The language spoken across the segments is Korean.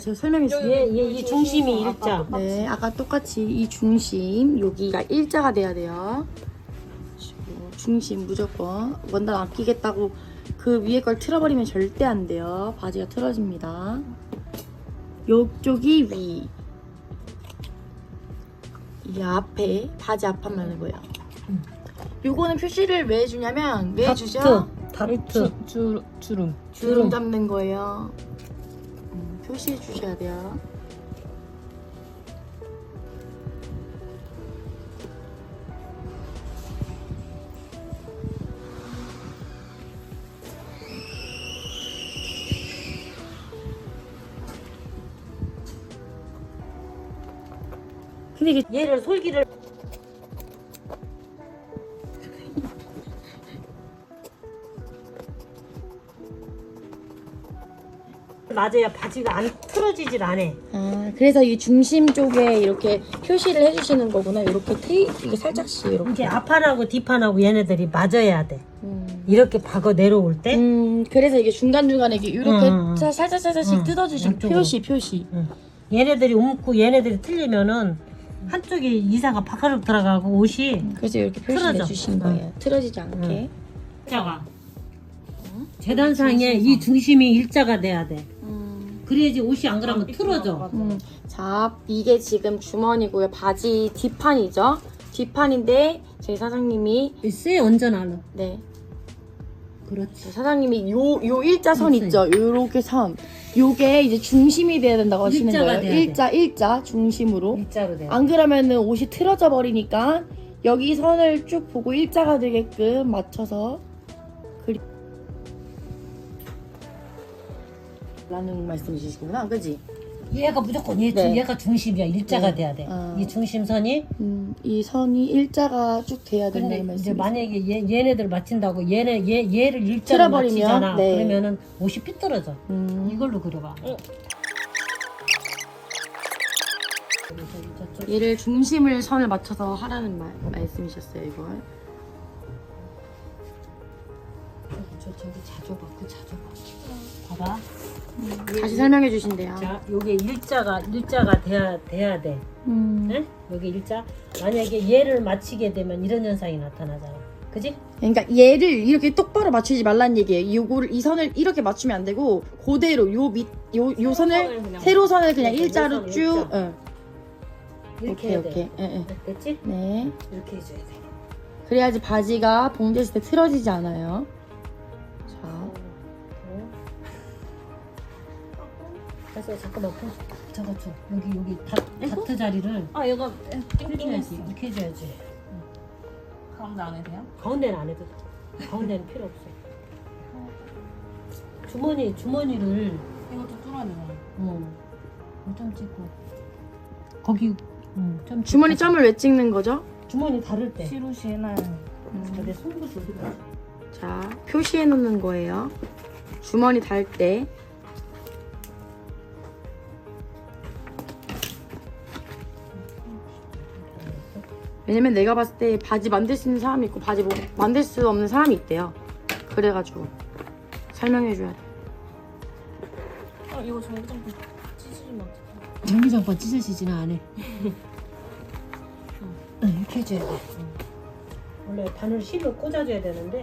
제가 설명해 줄게요. 이 중심이 일자. 네, 아까 똑같이 이 중심 여기가 일자가 돼야 돼요. 중심 무조건 원단 아끼겠다고 그 위에 걸 틀어버리면 절대 안 돼요. 바지가 틀어집니다. 요쪽이 위. 이 앞에 바지 앞판 말는 거예요. 요거는 표시를 왜 해주냐면 왜 해주죠? 다트. 주름 잡는 거예요. 표시해 주셔야 돼요. 근데 이게 얘를 솔기를 맞아야 바지가 안 틀어지질 않아. 그래서 이 중심 쪽에 이렇게 표시를 해주시는 거구나. 이렇게 이게 살짝씩 이렇게. 이게 앞판하고 뒷판하고 얘네들이 맞아야 돼. 이렇게 박아 내려올 때. 그래서 이게 중간중간에 이렇게 살짝씩 뜯어주시는 양쪽으로. 표시. 얘네들이 움고 얘네들이 틀리면은 한쪽이 이사가 바깥으로 들어가고 옷이 그래서 이렇게 표시를 틀어져. 해주신 거예요. 틀어지지 않게. 일자가 재단상에 이 중심이 일자가 돼야 돼. 그래야지 옷이 안 그러면 틀어져. 자, 이게 지금 주머니고요. 바지 뒷판이죠. 뒷판인데 저희 사장님이 쎄 얹어놔. 네. 그렇지. 사장님이 요 일자선 없어요. 있죠. 요렇게 선. 요게 이제 중심이 돼야 된다고 하시는 일자가 거예요. 돼야 일자 중심으로. 일자로 돼. 안 그러면은 옷이 틀어져 버리니까 여기 선을 쭉 보고 일자가 되게끔 맞춰서 라는 말씀이시구나, 그지? 얘가 무조건 네. 얘가 중심이야. 일자가 네. 돼야 돼. 아. 이 중심선이. 이 선이 일자가 쭉 돼야 근데 된다는 이제 말씀. 만약에 얘네들 맞춘다고 얘를 일자로 틀어버리면, 맞추잖아. 네. 그러면은 옷이 삐뚤어져. 이걸로 그려봐. 얘를 중심을 선을 맞춰서 하라는 말씀이셨어요, 이걸. 저기 자줘봐. 그 자줘봐. 봐봐. 다시 설명해 주신대요. 자, 요게 일자가 돼야 돼. 네? 여기 일자. 만약에 얘를 맞추게 되면 이런 현상이 나타나잖아. 그지? 그러니까 얘를 이렇게 똑바로 맞추지 말란 얘기예요. 이 선을 이렇게 맞추면 안 되고 그대로 요 선을 세로선을 그냥 일자로 일자로 쭉. 일자. 응. 이렇게 해야 돼. 오케이. 예. 됐지? 네. 이렇게 해줘야 돼. 그래야지 바지가 봉제했을 때 틀어지지 않아요. 자, 그래서 잠깐만 저거 줘. 여기 다트 자리를 얘가 해줘야지. 이렇게 해줘야지. 가운데 안 해도 돼요? 가운데는 안 해도 돼. 가운데는 필요 없어. 주머니를 이것도 뚫어야 되잖아. 좀 찍고 거기 좀 주머니 점을 왜 찍는 거죠? 주머니 다를 때. 시루시 해놔요. 내 손으로 어디다. 자, 표시해 놓는 거예요. 주머니 달 때. 왜냐면 내가 봤을 때 바지 만들 수 있는 사람이 있고 바지 뭐 만들 수 없는 사람이 있대요. 그래가지고 설명해 줘야 돼. 이거 전기장판 찢으면 어떡해? 전기장판 찢어지지는 않아. 이렇게 해줘야 돼. 원래 바늘 실로 꽂아줘야 되는데.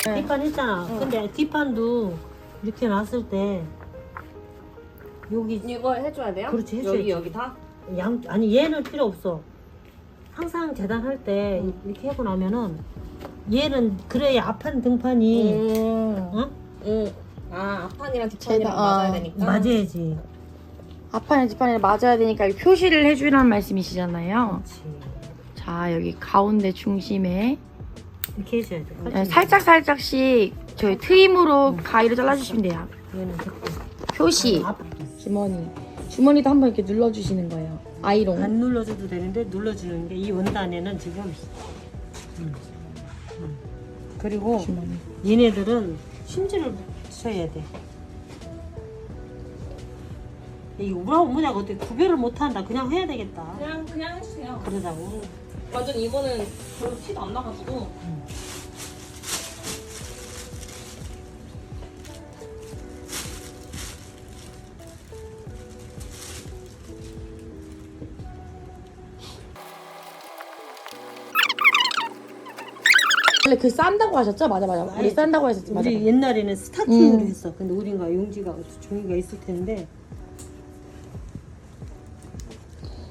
뒷판 했잖아. 근데 뒷판도 이렇게 놨을 때 여기 이거 해줘야 돼요? 그렇지, 해줘야지. 여기 다? 아니 얘는 필요 없어. 항상 재단할 때 이렇게 하고 나면은 얘는 그래야 앞판 등판이 어? 앞판이랑 뒷판이랑 재단, 맞아야 되니까. 맞아야지. 앞판에 뒷판에 맞아야 되니까 표시를 해주라는 말씀이시잖아요. 그렇지. 자, 여기 가운데 중심에 이렇게 해줘야 돼. 살짝씩 저희 트임으로 가위로 잘라주시면 돼요. 얘는 됐고. 표시, 주머니도 한번 이렇게 눌러주시는 거예요. 아이롱. 안 눌러줘도 되는데 눌러주는 게 이 원단에는 지금 그리고 주머니. 얘네들은 심지를 쳐야 돼. 이 우리 어머니가 어떻게 구별을 못한다. 그냥 해야 되겠다. 그냥 해주세요. 그러자고. 완전 이거는 별로 티도 안 나가지고. 원래 그 싼다고 하셨죠? 맞아. 우리 아니, 싼다고 했었지. 맞아. 우리 옛날에는 스타킹으로 했어. 근데 우린가 용지가 종이가 있을 텐데.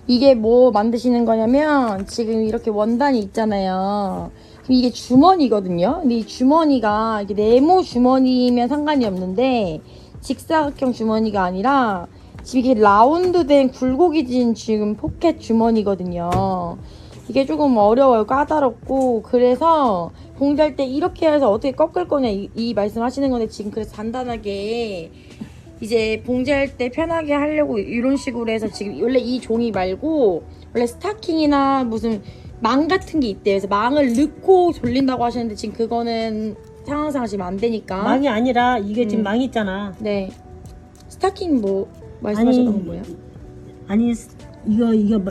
이게 뭐 만드시는 거냐면 지금 이렇게 원단이 있잖아요. 그럼 이게 주머니거든요. 근데 이 주머니가 이게 네모 주머니면 상관이 없는데 직사각형 주머니가 아니라 지금 이게 라운드된 굴곡이진 지금 포켓 주머니거든요. 이게 조금 어려워요. 까다롭고. 그래서 봉지할 때 이렇게 해서 어떻게 꺾을 거냐 이 말씀하시는 건데 지금 그래서 간단하게 이제 봉지할 때 편하게 하려고 이런 식으로 해서 지금 원래 이 종이 말고 원래 스타킹이나 무슨 망 같은 게 있대요. 그래서 망을 넣고 돌린다고 하시는데 지금 그거는 상황상 지금 안 되니까. 망이 아니라 이게 지금 망이 있잖아. 네. 스타킹 뭐 말씀하셨던 건 뭐예요? 아니 이거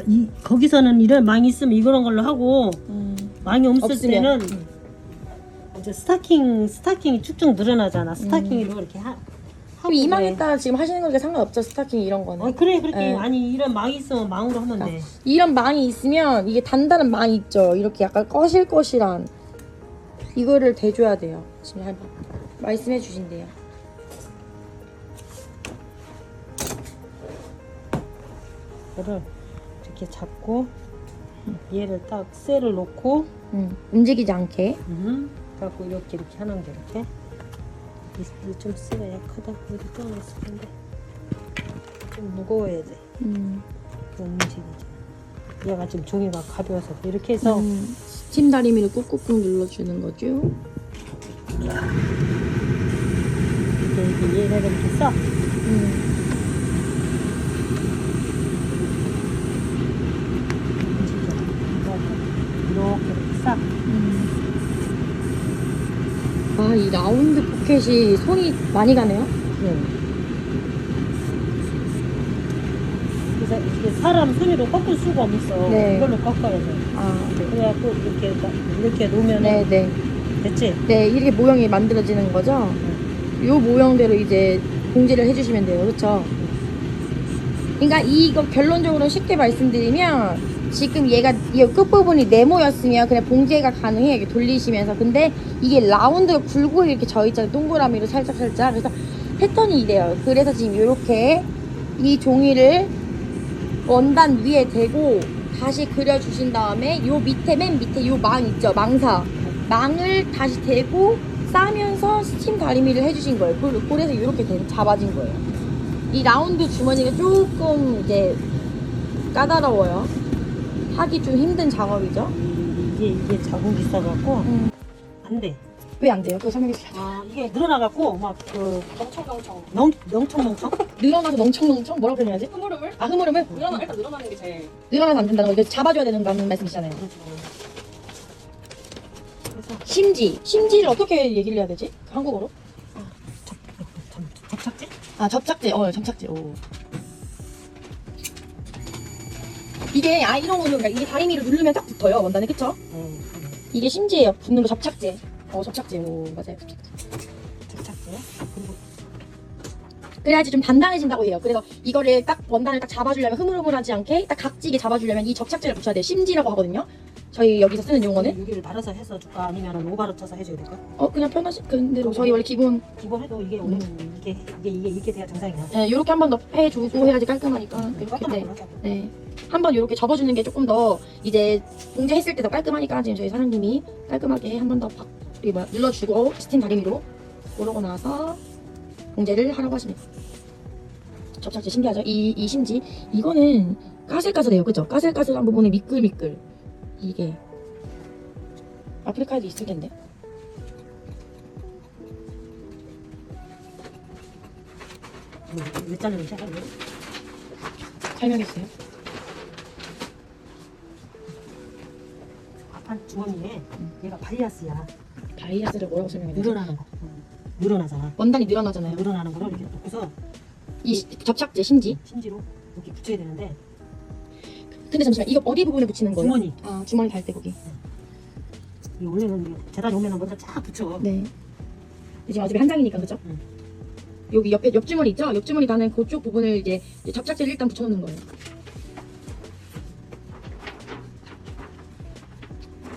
거기서는 이런 망이 있으면 이런 걸로 하고 망이 없을 없으면. 때는 이제 스타킹이 쭉쭉 늘어나잖아. 스타킹으로 이렇게 그럼 이 망에 따라 지금 하시는 거니까 상관없죠. 스타킹 이런 거는. 그래 그렇게 네. 아니 이런 망이 있으면 망으로 하면 돼. 이런 망이 있으면 이게 단단한 망이 있죠. 이렇게 약간 거실거실한 이거를 대줘야 돼요. 지금 한번 말씀해 주신대요. 이거를 이렇게 잡고 얘를 딱 쇠를 놓고 움직이지 않게. 갖고 이렇게 하는 게 이렇게. 이 좀 쇠가 약하다. 여기 떠났을 텐데 좀 무거워야 돼. 그 움직이지. 얘가 지금 종이가 가벼워서 이렇게 해서 스팀 다리미를 꾹꾹꾹 눌러주는 거죠. 이렇게 얘를 이렇게 써. 이렇게 싹. 아, 이 라운드 포켓이 손이 많이 가네요. 그래서 이게 사람 손으로 꺾을 수가 없어. 네. 이걸로 꺾어야 돼. 아, 네. 그래갖고 이렇게 놓으면 네. 됐지? 네, 이렇게 모형이 만들어지는 거죠. 요 모형대로 이제 봉지를 해주시면 돼요. 그렇죠? 그러니까 이거 결론적으로 쉽게 말씀드리면 지금 얘가 이 끝부분이 네모였으면 그냥 봉제가 가능해요. 이렇게 돌리시면서. 근데 이게 라운드가 굴고 이렇게 져 있잖아요. 동그라미로 살짝. 그래서 패턴이 이래요. 그래서 지금 이렇게 이 종이를 원단 위에 대고 다시 그려주신 다음에 요 밑에 맨 밑에 요 망 있죠. 망을 다시 대고 싸면서 스팀 다리미를 해주신 거예요. 그래서 이렇게 잡아진 거예요. 이 라운드 주머니가 조금 이제 까다로워요. 하기 좀 힘든 작업이죠. 이게 자국이 있어갖고 안 돼. 왜 안 돼요? 그거 설명해 주세요. 이게 늘어나갖고 막 그 멍청멍청. 늘어나서 멍청멍청? 뭐라고 표현해야지? 흐물흐물? 아, 흐물흐물? 일단 늘어나는 게 제일. 늘어나서 안 된다는 거. 이거 잡아줘야 되는 말씀이시잖아요. 심지를 어떻게 얘기를 해야 되지? 한국어로? 접착제? 아, 접착제. 접착제. 오. 이게 이런 거는 그러니까 이게 다리미를 누르면 딱 붙어요. 원단에. 그쵸? 이게 심지예요. 붙는 거 접착제. 접착제. 오, 맞아요. 접착제. 그리고 그래야지 좀 단단해진다고 해요. 그래서 이거를 딱 원단을 딱 잡아주려면 흐물흐물하지 않게 딱 각지게 잡아주려면 이 접착제를 붙여야 돼요. 심지라고 하거든요. 저희 여기서 쓰는 용어는. 여기를 달아서 해서 줄까 아니면 오바로 쳐서 해줘야 될까? 그냥 편하신 근데로 저희 원래 기본 해도 이게 원래 이게 돼야 정상이야. 네, 이렇게 한 번 더 해주고 해야지 깔끔하니까. 이렇게 네. 한번 이렇게 접어주는 게 조금 더 이제 봉제했을 때 더 깔끔하니까 지금 저희 사장님이 깔끔하게 한 번 더 눌러주고 스팀 다리미로 오르고 나서 봉제를 하라고 하십니다. 접착제 신기하죠? 이 심지 이거는 까슬까슬해요. 그죠? 까슬까슬한 부분에 미끌미끌 이게 아프리카에도 있을 텐데. 몇 잔을 시작하는 설명해주세요. 앞판 주머니에 얘가 바이아스야. 바이아스를 뭐라고 설명해야 되지? 늘어나는 거. 늘어나잖아. 원단이 늘어나잖아요. 늘어나는 거를 이렇게 놓고서 이 접착제 심지. 심지로 이렇게 붙여야 되는데. 근데 잠시만 이거 어디 부분에 붙이는 거예요? 주머니. 아 주머니 달 때 거기. 이 원래는 재단이 오면은 먼저 쫙 붙여. 네. 지금 어차피 한 장이니까 그죠? 응. 여기 옆에 옆주머니 있죠? 옆주머니 다는 그쪽 부분을 이제 접착제를 일단 붙여놓는 거예요.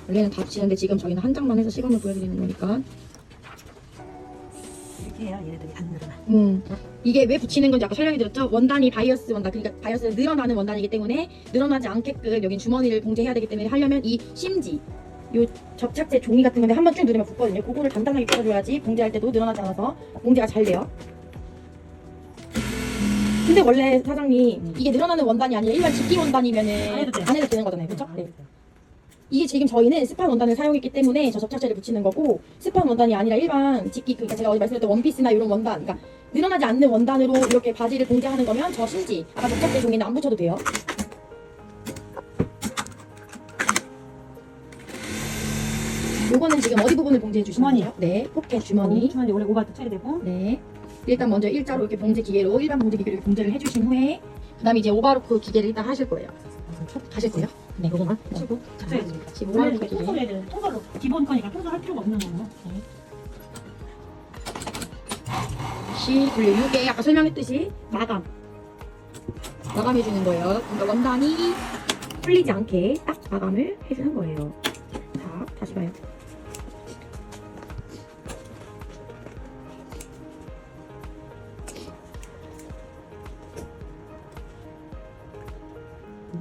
원래는 다 붙이는데 지금 저희는 한 장만 해서 시범을 보여드리는 거니까. 이렇게 해야 얘네들이 안 늘어나. 이게 왜 붙이는 건지 아까 설명해 드렸죠? 원단이 바이어스 원단, 그러니까 바이어스는 늘어나는 원단이기 때문에 늘어나지 않게끔 여긴 주머니를 봉제해야 되기 때문에 하려면 이 심지, 요 접착제 종이 같은 건데 한번 쭉 누르면 붙거든요. 그거를 단단하게 껴줘야지 봉제할 때도 늘어나지 않아서 봉제가 잘 돼요. 근데 원래 사장님 이게 늘어나는 원단이 아니라 일반 집기 원단이면은 안 해도 되는 거잖아요. 그렇죠? 네. 이게 지금 저희는 스판 원단을 사용했기 때문에 저 접착제를 붙이는 거고, 스판 원단이 아니라 일반 집기, 그러니까 제가 어제 말씀드렸던 원피스나 이런 원단, 그러니까 늘어나지 않는 원단으로 이렇게 바지를 봉제하는 거면 저 심지 아까 접착제 종이는 안 붙여도 돼요. 요거는 지금 어디 부분을 봉제해 주시는 주머니. 거예요? 네, 포켓 주머니. 주머니 원래 오바도 쳐야 되고. 네. 일단 먼저 일자로 이렇게 봉제 기계로, 일반 봉제 기계로 이렇게 봉제를 해주신 후에 그 다음에 이제 오바로크 기계를 일단 하실 거예요. 하실 거예요? 네, 이거만 네. 치고 쳐야 돼. 지금 원래는 오바로크 이렇게 기계. 통솔해야 돼. 통솔로 기본 거니까 통솔할 필요가 없는 거고. 다시 돌려. 이게 아까 설명했듯이 마감해주는 거예요. 그러니까 원단이 풀리지 않게 딱 마감을 해주는 거예요. 자, 다시 봐요.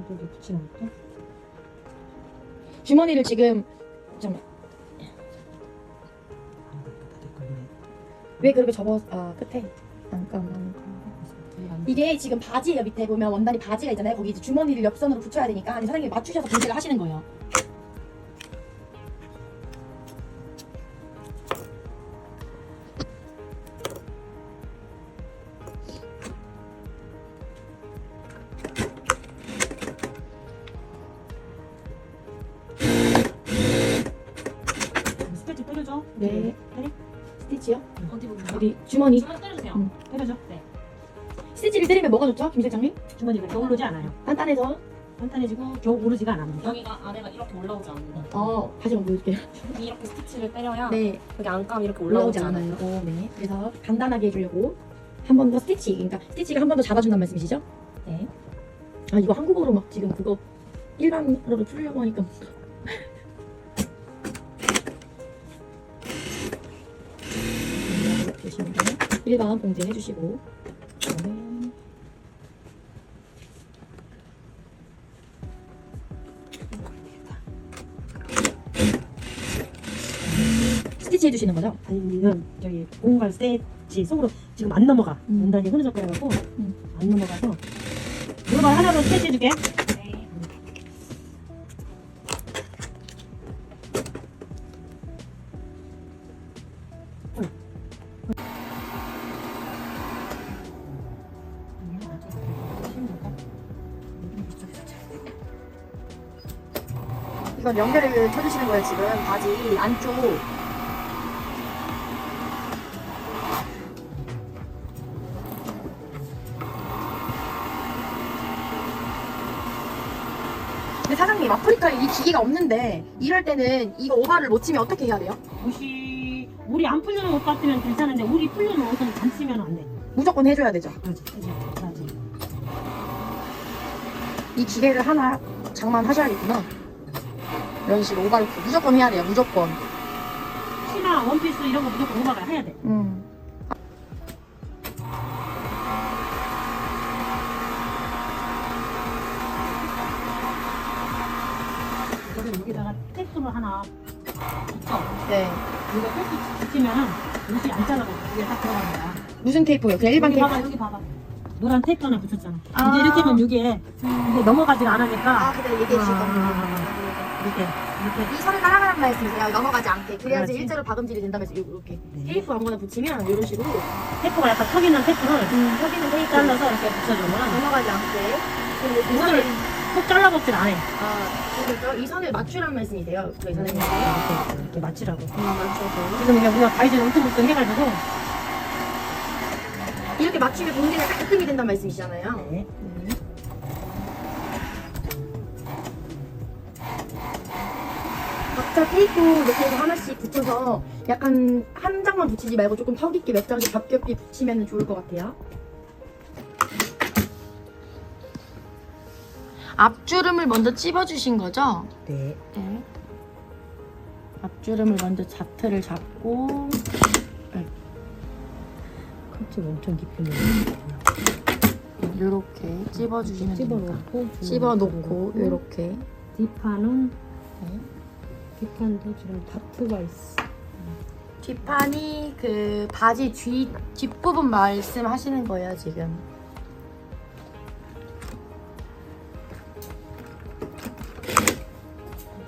이렇게 붙이는 것도. 주머니를 지금 잠깐만. 왜 그렇게 접어? 아 끝에 잠깐만. 이게 지금 바지가 밑에 보면 원단이 바지가 있잖아요. 거기 이제 주머니를 옆선으로 붙여야 되니까 사장님이 맞추셔서 봉제를 하시는 거예요. 스티치 때려줘. 네. 때려. 스티치요? 어디 보면 어디 주머니. 주머니 때려주세요. 때려줘. 네. 스티치를 때리면 뭐가 좋죠, 김 실장님? 주머니가 겨울르지 않아요. 단단해서. 단단해지고 겨우 오르지가 않아. 여기가 아래가 이렇게 올라오지 않는다. 다시 한번 보여줄게요. 이렇게 스티치를 때려야 네. 여기 안감 이렇게 올라오지 올라오지 않아요. 않아요. 네. 그래서 간단하게 해주려고 한 번 더 스티치, 그러니까 스티치가 한 번 더 잡아준다는 말씀이시죠? 네. 아 이거 한국어로 막 지금 그거 일반어로 풀려고 하니까. 보시면 일반 봉제 해주시고, 그다음에 스티치 해주시는 거죠? 아니면 저기 공갈 스티치 속으로 지금 안 넘어가. 원단이 흐느적거려갖고 안 넘어가서 이거만 하나로 스티치 해줄게. 네. 이건 연결을 쳐주시는 거예요. 지금 바지 안쪽. 근데 사장님, 아프리카에 이 기계가 없는데 이럴 때는 이거 오바를 못 치면 어떻게 해야 돼요? 옷이 물이 안 풀리는 옷 같으면 괜찮은데 물이 풀리는 옷은 안 쓰면 안 돼. 무조건 해줘야 되죠. 그렇지. 그렇지. 이 기계를 하나 장만하셔야겠구나. 이런 식으로 오바로크 무조건 해야 돼요. 무조건. 치마, 원피스 이런 거 무조건 오바가 해야 돼. 그리고 여기다가 테이프를 하나 붙여. 네. 이거 테이프 붙이면은 옷이 안 잘라고 이게 딱 들어갑니다. 무슨 테이프예요? 그냥 일반 여기 테이프? 봐봐, 여기 봐봐. 노란 테이프 하나 붙였잖아. 아. 이제 이렇게 하면 이게 넘어가지가 않으니까. 그래 얘기해 주실 겁니다. 이렇게. 이 선을 따라가란 말씀이세요. 넘어가지 않게. 그래야지 그렇지. 일자로 박음질이 된다면서 이렇게 네. 테이프 아무거나 붙이면 이런 식으로 테이프가 약간 턱 있는 테이프를 여기는 테이프 잘라서 이렇게 붙여주면 넘어가지 않게. 그리고 이 이거를 선을 꼭 잘라먹질 않아. 그렇죠. 이 선을 맞추란 말씀이세요. 저희 선생님. 이렇게 맞추라고. 맞춰서. 지금 그냥 우리가 바이즈를 울퉁불퉁 해가지고 이렇게 맞추면 봉지가 깔끔히 된다는 말씀이시잖아요. 네. 각자 테이프 이렇게 해서 하나씩 붙여서 약간 한 장만 붙이지 말고 조금 턱 있게 몇 장씩 겹겹이 붙이면 좋을 것 같아요. 앞주름을 먼저 찝어주신 거죠? 네. 네. 앞주름을 먼저 자트를 잡고 컵집 엄청 깊이 이렇게 찝어주시면 됩니다. 찝어놓고 이렇게. 뒷판은 네. 뒷판도 지금 다트가 있어. 뒷판이 그 바지 뒷부분 말씀하시는 거예요 지금.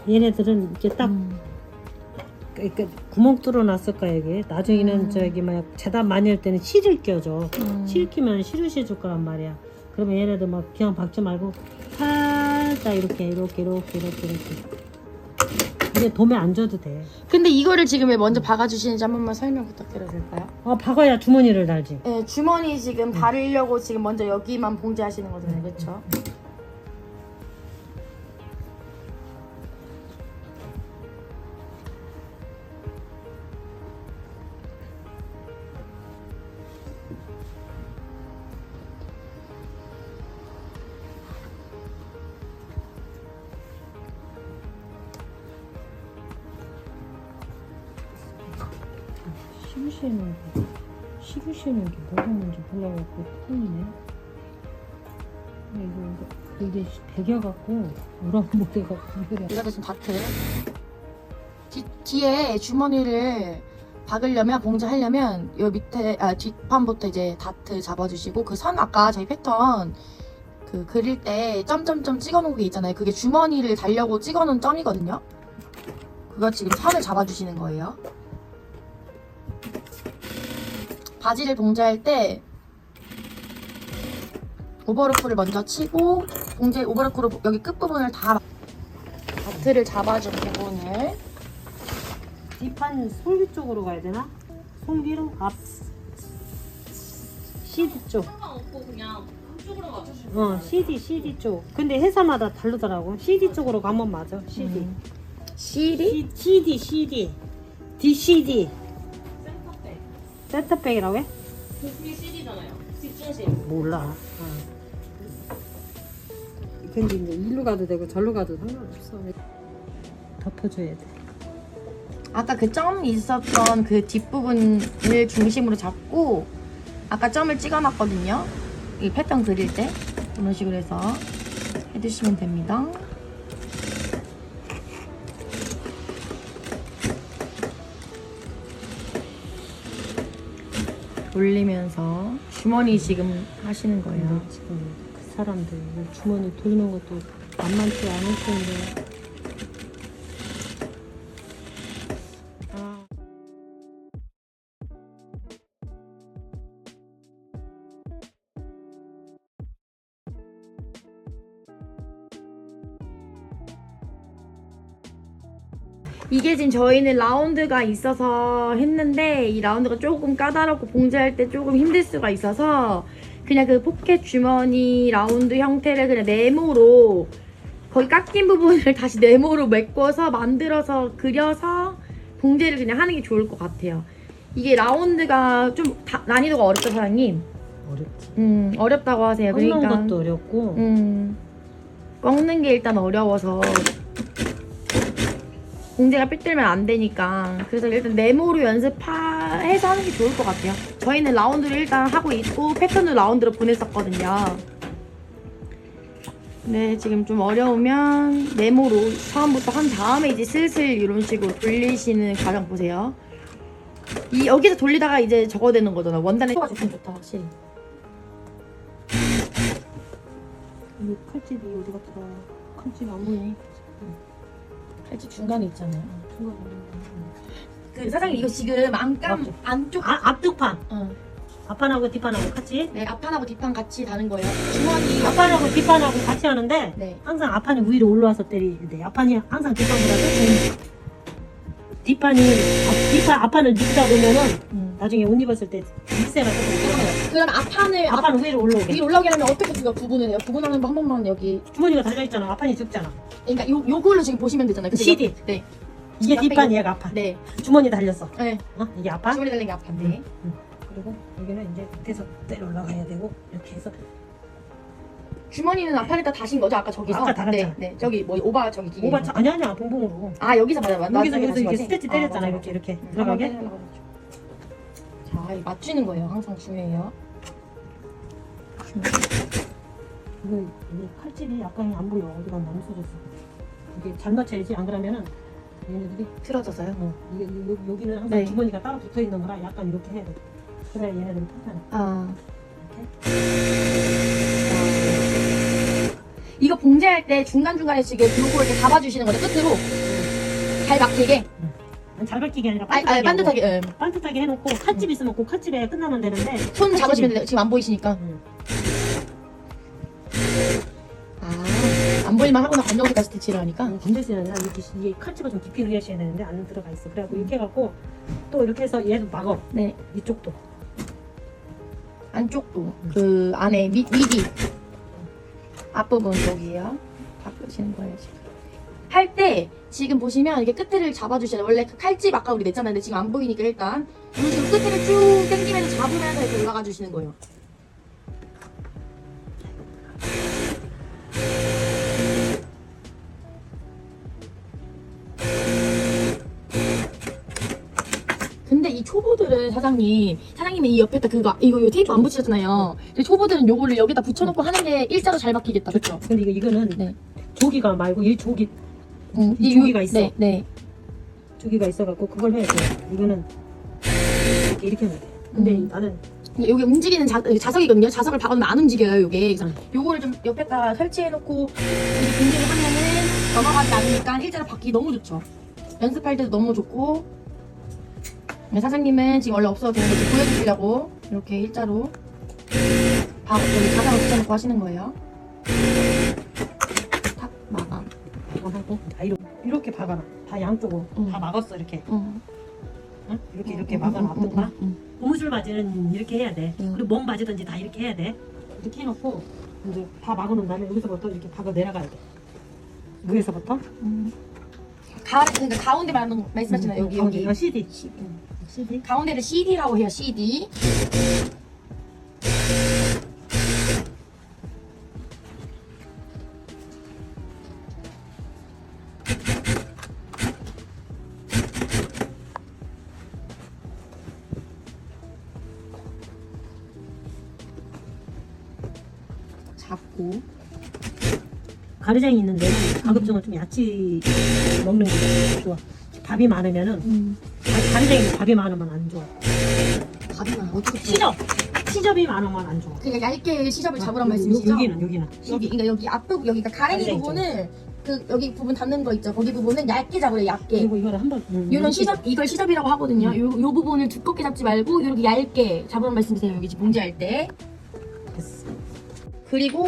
얘네들은 이렇게 딱 그러니까 구멍 뚫어놨을 거야 이게. 나중에는 저기 막 재단 많이 할 때는 실을 껴줘. 실 끼면 실을 실 거란 말이야. 그러면 얘네들 막 그냥 박지 말고 살짝 이렇게. 이게 도매 안 줘도 돼. 근데 이거를 지금 왜 먼저 박아주시는지 한 번만 설명 부탁드려도 될까요? 박아야 주머니를 달지. 네, 주머니 지금 바르려고 지금 먼저 여기만 봉제하시는 거잖아요, 그렇죠? 시루시는 게 뭐가 뭔지 몰라갖고 털리네. 이게 베겨갖고 우렁 못해갖고 그래. 이거 지금 다트 뒤에 주머니를 박으려면 봉제하려면 요 밑에 뒷판부터 이제 다트 잡아주시고 그 선 아까 저희 패턴 그 그릴 때 점점점 찍어놓은 게 있잖아요. 그게 주머니를 달려고 찍어놓은 점이거든요. 그거 지금 선을 잡아주시는 거예요. 바지를 봉제할 때 오버로프를 먼저 치고 봉제 오버로프로 여기 끝부분을 다 다트를 잡아준 부분을 뒷판 솔기 쪽으로 가야 되나? 솔기로 앞 CD 쪽. 상관없고 그냥 한쪽으로 맞춰주시면 CD 쪽. 근데 회사마다 다르더라고. CD 쪽으로 가면 맞아. CD. CD? CD. DCD. 센터백. 센터백이라고 해? 그게 CD잖아요. 뒷중심. 몰라. 근데 이제 일로 가도 되고 절로 가도 상관없어. 덮어줘야 돼. 아까 그 점 있었던 그 뒷부분을 중심으로 잡고 아까 점을 찍어놨거든요. 이 패턴 그릴 때 이런 식으로 해서 해주시면 됩니다. 돌리면서 주머니 지금 하시는 거예요. 지금 그 사람들 주머니 돌리는 것도 만만치 않을 텐데. 이게 지금 저희는 라운드가 있어서 했는데 이 라운드가 조금 까다롭고 봉제할 때 조금 힘들 수가 있어서 그냥 그 포켓 주머니 라운드 형태를 그냥 네모로 거기 깎인 부분을 다시 네모로 메꿔서 만들어서 그려서 봉제를 그냥 하는 게 좋을 것 같아요. 이게 라운드가 좀 난이도가 어렵죠, 사장님? 어렵지. 어렵다고 하세요. 꺾는 그러니까 것도 어렵고. 꺾는 게 일단 어려워서 봉제가 삐뚤면 안 되니까 그래서 일단 네모로 연습해서 하는 게 좋을 것 같아요. 저희는 라운드를 일단 하고 있고 패턴도 라운드로 보냈었거든요. 네, 지금 좀 어려우면 네모로 처음부터 한 다음에 이제 슬슬 이런 식으로 돌리시는 과정 보세요. 여기서 돌리다가 이제 저거 되는 거잖아. 원단에 소가 좋긴 좋다, 확실히. 이 칼집이 어디 갔더라. 칼집 안 보이네. 칼집 중간에 있잖아요. 중간에. 그 사장님 이거 지금 안쪽 앞두판. 응. 앞판하고 뒷판하고 같이? 네, 앞판하고 뒷판 같이 다는 거예요. 주머니 앞판하고 뒷판하고 같이 하는데 네. 항상 앞판이 위로 올라와서 때리야 돼. 앞판이 항상 뒷판보다 뒷판이 앞판을 눕다 보면은 나중에 옷 입었을 때 밑새가 조금 그럼 앞판을 앞판 위로 올라오게. 위로 올라오게 하면 어떻게 그거 구분을 해요? 구분하는 거 한 번만 여기. 주머니가 달려있잖아. 앞판이 적잖아. 그러니까 요걸로 지금 보시면 되잖아요. 그죠? CD. 네. 이게 앞에 뒷판 요- 얘가 앞판. 네. 주머니 달렸어. 네. 이게 앞판. 주머니 달린 게 앞판데. 그리고 여기는 이제 밑에서 내려 올라가야 되고 이렇게 해서 주머니는 앞판에다 다신 거죠? 아까 저기서? 아까 달았잖아. 네. 저기 뭐 오바 저기 뒤에. 오바 아니야 봉봉으로. 아 여기서 맞아. 여기서 이렇게 스티치 때렸잖아. 이렇게 들어가게. 자, 이거 맞추는 거예요. 항상 중요해요. 이게 칼집이 약간 안 보여. 어디가 너무 써졌어. 이게 잘 맞춰야지. 안 그러면은 얘네들이 틀어져서요? 이게 여기는 항상 네. 주머니가 따로 붙어 있는 거라 약간 이렇게 해야 돼. 그래야 얘네들이 탄탄해. 아. 이렇게. 이거 봉제할 때 중간중간에 지금 요거 이렇게 잡아주시는 거죠? 끝으로. 잘 막히게. 잘 밝히게 아니라 아, 반듯하게. 예. 반듯하게 해놓고 칼집 있으면 그 칼집에 끝나면 되는데 손 잡으시면 돼요. 지금 안 보이시니까. 아, 안 보일만 하거나 검정색깔 스티치를 하니까. 검정색이 아니라 이게 칼집을 좀 깊이 넣으셔야 되는데 안 들어가 있어. 그래갖고 이렇게 해갖고 또 이렇게 해서 얘도 막어. 네. 이쪽도. 안쪽도. 그 안에 미디. 앞부분 쪽이에요. 바꾸시는 거예요, 지금. 할 때 지금 보시면 이렇게 끝을 잡아주셔야 돼요. 원래 그 칼집 아까 우리 냈잖아요. 근데 지금 안 보이니까 일단 이런 식으로 끝을 쭉 당기면서 잡으면서 이렇게 올라가 주시는 거예요. 근데 이 초보들은 사장님이 이 옆에다 그거 이거 테이프 안 붙이셨잖아요. 근데 초보들은 요거를 여기다 붙여놓고 하는 게 일자로 잘 막히겠다. 그렇죠? 근데 이거는 네. 조기가 말고 이 조기 이 조기가 있어. 네, 네. 조기가 있어갖고 그걸 해야 돼. 이거는 이렇게 하면 돼. 근데 나는 여기 움직이는 자석이거든요. 자석을 박아놓으면 안 움직여요, 요게. 그래서 요거를 좀 옆에다가 설치해놓고 이렇게 분리를 하면은 넘어가지 않으니까 일자로 박기 너무 좋죠. 연습할 때도 너무 좋고. 네, 사장님은 지금 원래 없어도 되는데 지금 보여주시려고 이렇게 일자로 여기 자석을 붙여놓고 하시는 거예요. 탁 마감. 하고 다 이렇게 박아놔. 다 양쪽으로 다 막았어 이렇게. 응? 이렇게 막아놔. 앞부분. 고무줄 바지는 이렇게 해야 돼. 그리고 몸 바지든지 다 이렇게 해야 돼. 이렇게 해놓고 이제 다 막아놓은 다음에 여기서부터 이렇게 박아 내려가야 돼. 위에서부터. 그러니까 가운데 말씀하시나요? 여기. CD. CD. 가운데를 CD라고 해요. CD. 잡고 가르장이 있는데 가급적은 좀 야채 먹는 게 좋아. 밥이 많으면은 가르장이 밥이 많으면 안 좋아. 밥이나 어떻게 시접이 많으면 안 좋아. 그러니까 얇게 시접을 잡으란 말씀이시죠? 여기는 그러니까 여기 앞부분 여기가 가랭이 가르장 부분을 그 여기 부분 닿는 거 있죠? 거기 부분은 얇게 잡으래요. 얇게. 그리고 이거를 한번 이런 시접 이걸 시접이라고 하거든요. 요 부분을 두껍게 잡지 말고 이렇게 얇게 잡으란 말씀이세요. 여기 지금 봉지할 때. 됐어. 그리고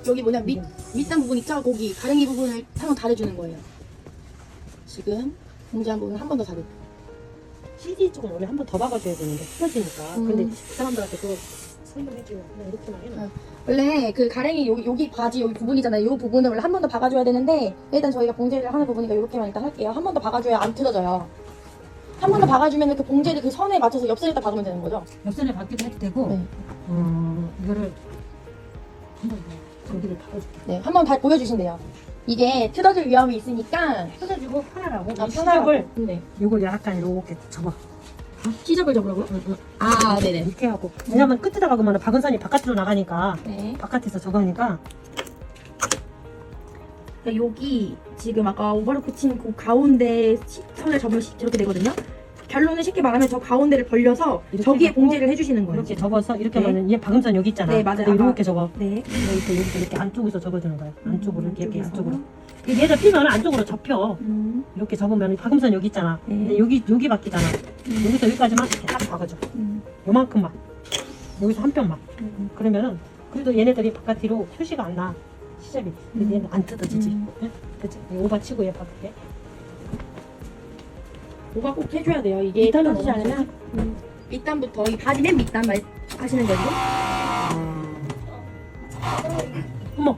여기 뭐냐 밑단 부분 있죠? 거기 가랭이 부분을 한번 다려주는 거예요. 지금 봉지한 부분 한 번 더 다려. CD 쪽은 원래 한 번 더 박아줘야 되는데 틀어지니까. 근데 사람들한테 그거 설명해주면 그냥 이렇게만 해놔. 원래 그 가랭이 여기 바지 여기 부분이잖아요. 이 부분을 원래 한 번 더 박아줘야 되는데 일단 저희가 봉제를 하는 부분이니까 이렇게만 일단 할게요. 한 번 더 박아줘야 안 틀어져요. 한 번 더 박아주면 그 봉제를 그 선에 맞춰서 옆선에다 박으면 되는 거죠. 옆선에 박기도 해도 되고 네. 이거를 한번 저기를 박아줄게. 네, 한 번 다 보여주신대요. 이게 틀어질 위험이 있으니까 뜯어주고 편하라고. 아, 이 시접을 네. 요걸 약간 이렇게 접어. 시접을 접으라고요? 아, 네네. 이렇게 하고. 왜냐면 끝에다 박으면 박은 선이 바깥으로 나가니까 네. 바깥에서 접으니까. 여기 지금 아까 오버로크 친 그 가운데 선을 접으면 저렇게 되거든요. 결론은 쉽게 말하면 저 가운데를 벌려서 이렇게 저기에 접고 봉제를 해주시는 거예요. 이렇게 접어서 이렇게 네. 하면은 얘 박음선 여기 있잖아. 네, 맞아요. 근데 이렇게 접어. 네. 이렇게 안쪽에서 접어주는 거야. 안쪽으로 이렇게 안쪽으로. 얘들 피면 안쪽으로 접혀. 이렇게 접으면 박음선 여기 있잖아. 네. 근데 여기 박히잖아. 여기서 여기까지만 이렇게 딱 박아줘. 요만큼만. 여기서 한 뼘만. 그러면은 그래도 얘네들이 바깥으로 표시가 안 나. 시접이. 근데 얘는 안 뜯어지지. 네? 그치? 오바 치고 얘 박을게. 오바 꼭 해줘야 돼요. 이게 밑단은 떨어지지 않으면 밑단부터 이 바지 맨 밑단 아시는 거죠? 어머.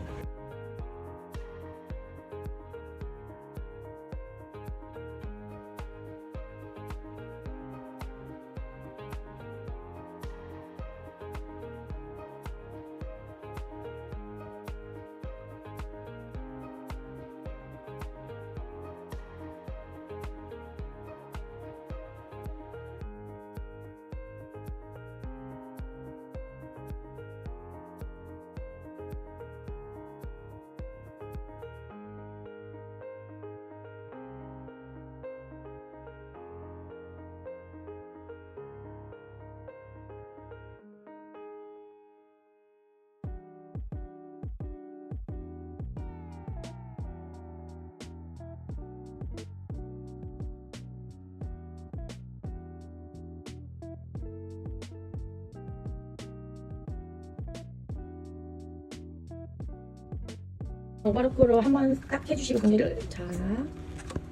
오바르크로 한번 딱 해주시고 분리를 자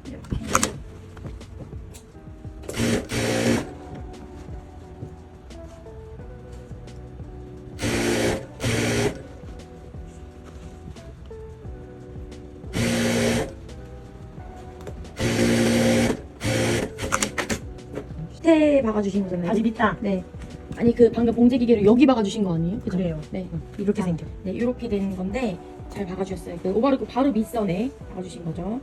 이렇게 밑에 박아주신 거잖아요. 아직 있다. 네. 아니 그 방금 봉제 기계로 여기 박아주신 거 아니에요? 그죠? 그래요. 네. 이렇게 생겨. 네, 이렇게 된 건데 잘 박아주셨어요. 그 오바르크 바로 밑선에 박아주신 거죠.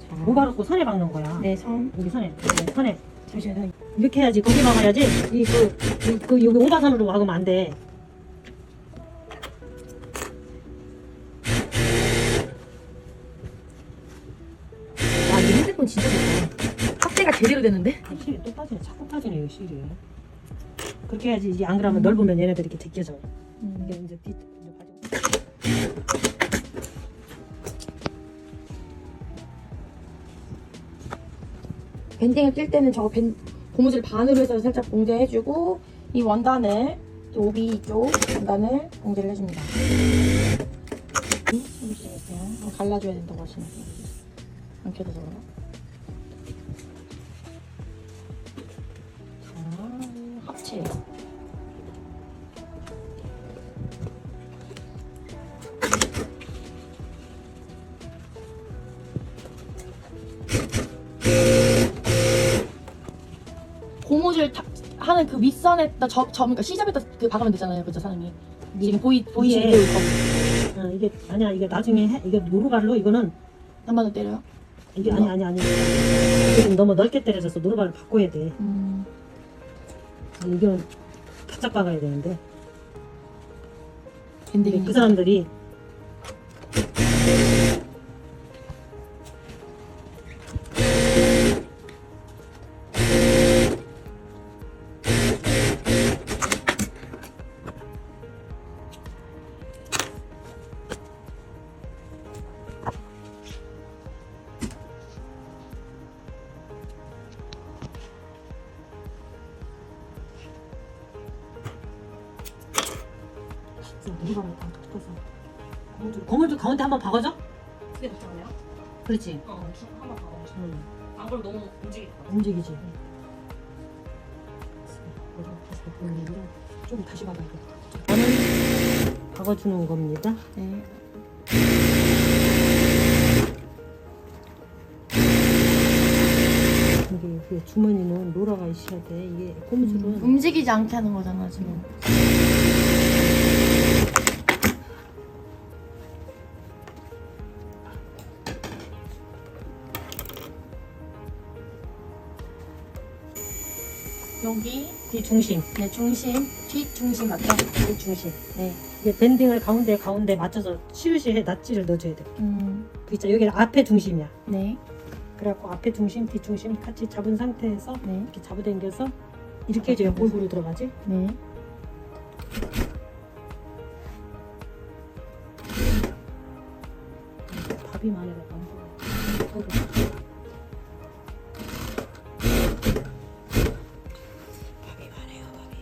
자, 오바르고 선에 박는 거야. 네, 선. 여기 선에. 네, 선에. 잠시만요. 이렇게 해야지. 거기 박아야지. 여기 오바선으로 박으면 안 돼. 와, 이 핸드폰 진짜 좋다. 확대가 제대로 되는데? 실이 또 빠지네. 자꾸 빠지네, 이 실이. 그렇게 해야지. 이제 안 그러면 넓으면 얘네들이 이렇게 제껴져. 이게 이제 뒤, 이제 빠져. 밴딩을 뛸 때는 저 고무줄 반으로 해서 살짝 봉제해주고 이 원단을 또 오비 이쪽 원단을 봉제를 해줍니다. 갈라줘야 된다고 하시네요. 안 켜져서 그래요. 자, 합체. 고무줄 하는 그 윗선에다 그러니까 시접에다 그 박으면 되잖아요, 그죠 사장님? 지금 보이시는 이게- 거 이게 아니야. 이게 나중에 해. 이게 노루발로 이거는 한 번 더 때려요? 이게 아니. 이게 좀 너무 넓게 때려져서 노루발로 바꿔야 돼. 이거는 바짝 박아야 되는데. 밴딩이 그 사람들이 노루발로 다 붙어서 고무줄 가운데 한번 박아줘? 그게 좋잖아요. 그렇지. 한번 봐봐. 안 그럼 너무 움직이겠다. 움직이지. 좀 다시 박아야 돼. 저는 박아주는 겁니다. 네. 이게 주머니는 노라가 있어야 돼. 이게 고무줄은 움직이지 않게 하는 거잖아 지금. 여기 이 중심. 네 중심 뒷 중심 맞죠? 이 중심. 네. 이게 밴딩을 가운데 맞춰서 시우시에 낫지를 넣어줘야 돼. 그 있죠. 여기 앞에 중심이야. 네. 그래갖고 앞에 중심, 뒷 중심 같이 잡은 상태에서 네. 이렇게 잡아당겨서 이렇게 해줘야 골고루 들어가지. 네. 밥이 많이 나가. 밥이 많아요, 밥이.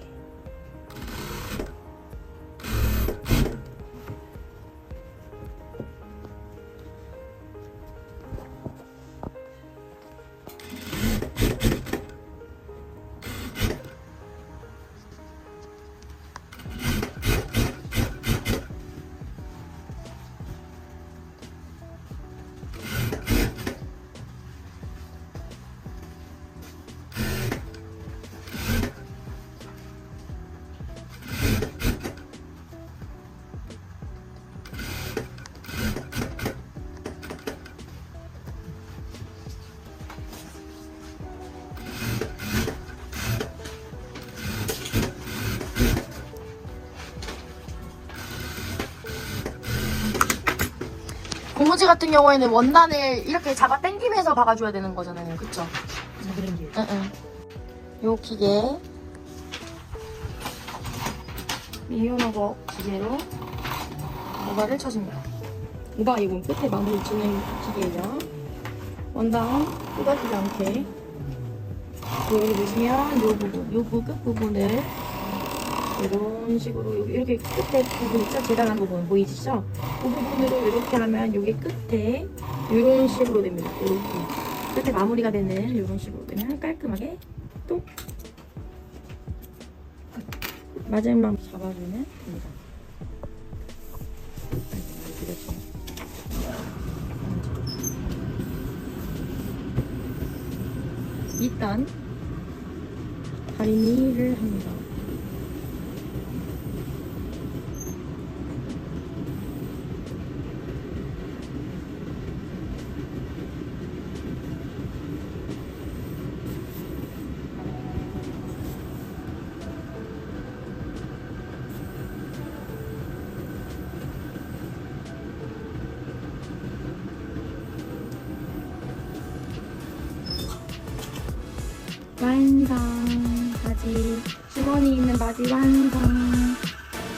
나머지 같은 경우에는 원단을 이렇게 잡아 당기면서 박아줘야 되는 거잖아요. 그쵸? 그런 게. 응. 요 기계. 밀려나고 기계로 모발을 쳐줍니다. 모발 이건 끝에 마무리 짓는 기계예요. 원단 쏟아지지 않게. 여기 보시면 요 부분, 끝 부분을 이런 식으로 이렇게 끝에 부분 있죠? 재단한 부분 보이시죠? 그 부분으로 이렇게 하면 여기 끝에 이런 식으로 됩니다. 이렇게 끝에 마무리가 되는 이런 식으로 되면 깔끔하게 또 마지막 잡아주면 됩니다. 그렇죠. 일단 다리미를 합니다. 완성. 바지 주머니 있는 바지 완성.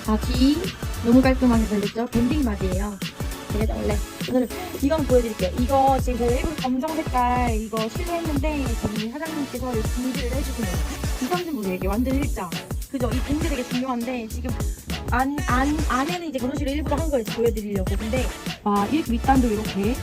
바지 너무 깔끔하게 걸렸죠? 밴딩 바지예요. 제가 원래 오늘 이건 보여드릴게요. 이거 지금 제가 일부러 검정 색깔 이거 실루했는데 지금 사장님께서 분실을 해주시네요. 이건 좀 보세요. 이게 완전 일자. 그죠? 이 밴드 되게 중요한데 지금 안에는 이제 그런 식으로 일부러 한 거예요. 보여드리려고. 근데 와, 이 밑단도 이렇게